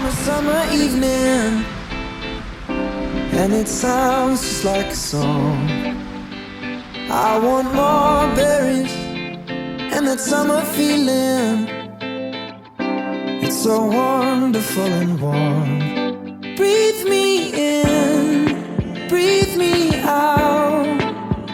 on a summer evening, and it sounds just like a song. I want more berries and that summer feeling. It's so wonderful and warm. Breathe me in, breathe me out.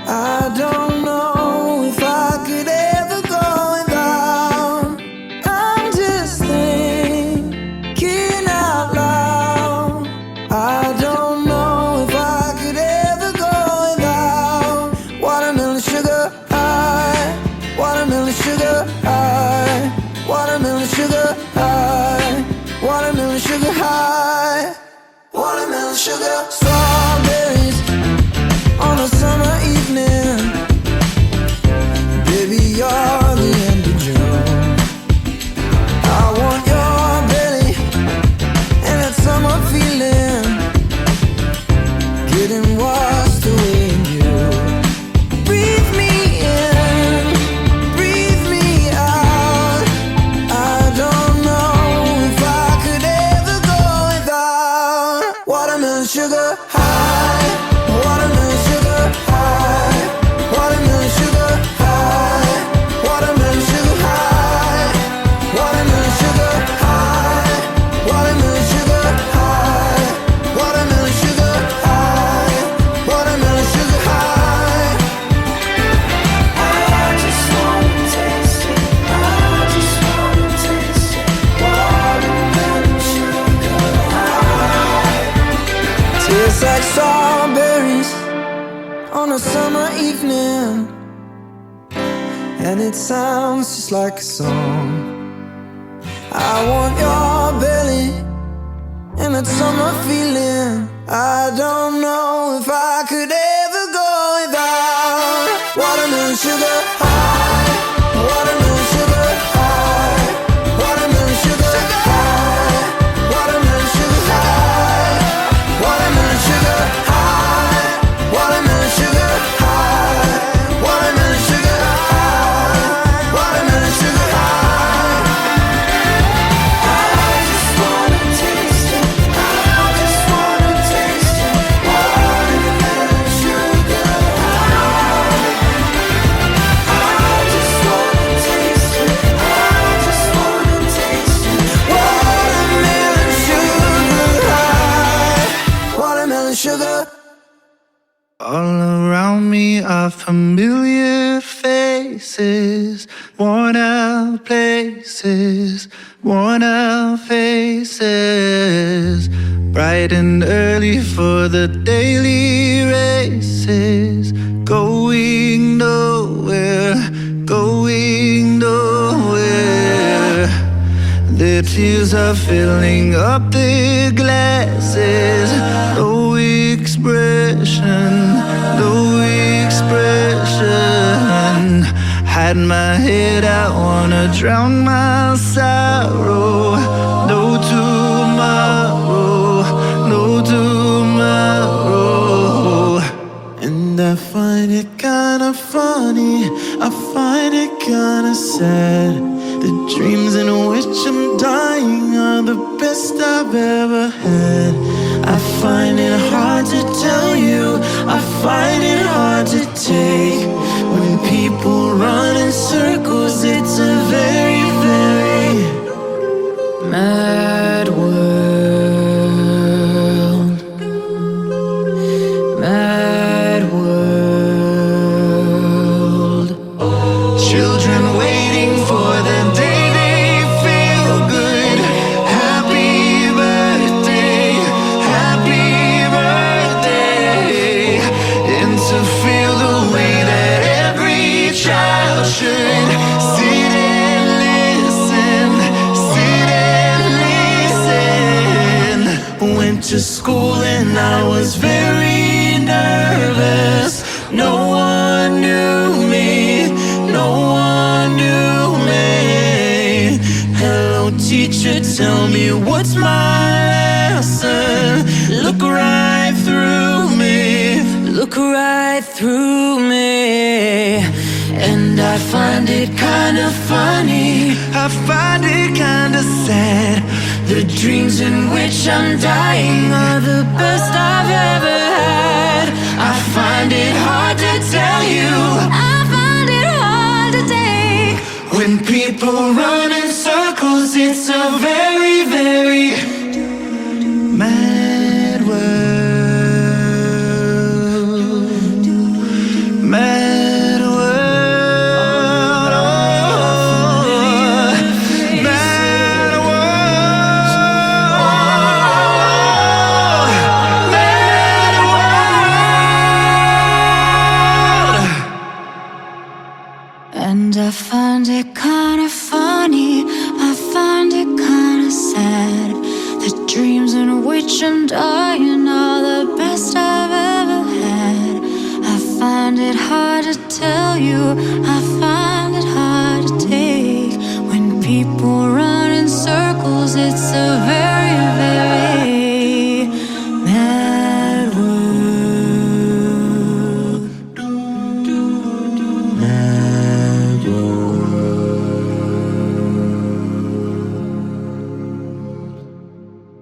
I don't know if I could ever go without. I'm just thinking out loud. I don't know if I could ever go without watermelon sugar high, watermelon sugar high, watermelon sugar high, watermelon sugar high, watermelon sugar. Strawberries on a summer evening. Baby, you're the end of June. I want your belly and that summer feeling, getting washed away in you. Breathe me in, breathe me out. I don't know if I could ever go without watermelon sugar high, watermelon sugar high, watermelon sugar high, watermelon sugar high, watermelon sugar high, watermelon sugar high, watermelon sugar high, watermelon sugar high. I just wanna taste it, I just wanna taste it, watermelon sugar high. Tastes like strawberries on a summer evening, and it sounds just like a song. I want your belly and that summer feeling. I don't know if I could ever go without watermelon sugar high, watermelon sugar high, watermelon sugar high, watermelon sugar high, watermelon sugar high, watermelon sugar high, watermelon sugar high, watermelon sugar high. I just wanna taste it, I just wanna taste it, watermelon sugar high. I just wanna taste it, I just wanna taste it, watermelon sugar high, watermelon sugar. All around me are familiar faces, worn out places, worn out faces. Bright and early for the daily races, going nowhere, going nowhere. Their tears are filling up their glasses. No expression, no expression. Hide my head, I wanna drown my sorrow. No tomorrow, no tomorrow. And I find it kinda funny, I find it kinda sad. The dreams in which I'm dying are the best I've ever had. I find it hard to tell you, I find it hard to take. When people run in circles, it's a very, very mad world. Mad world. Children waiting for the day they feel good. Happy birthday, happy birthday. And to feel the way that every child should sit and listen, sit and listen. Went to school and I was very nervous. No one knew me, no one knew me. Hello teacher, tell me what's my lesson. Look right through me, look right through me. And I find it kinda funny, I find it kinda sad The dreams in which I'm dying are the best I've ever had. I find it hard to tell you, I find it hard to take. When people run in circles, it's a very, very mad world. Mad world. Oh, mad world. Mad world. And I find it kinda funny, I find it kinda sad. The dreams in which I'm dying are the best I've ever had. I find it hard to tell you, I find it hard to take. When people run in circles, it's a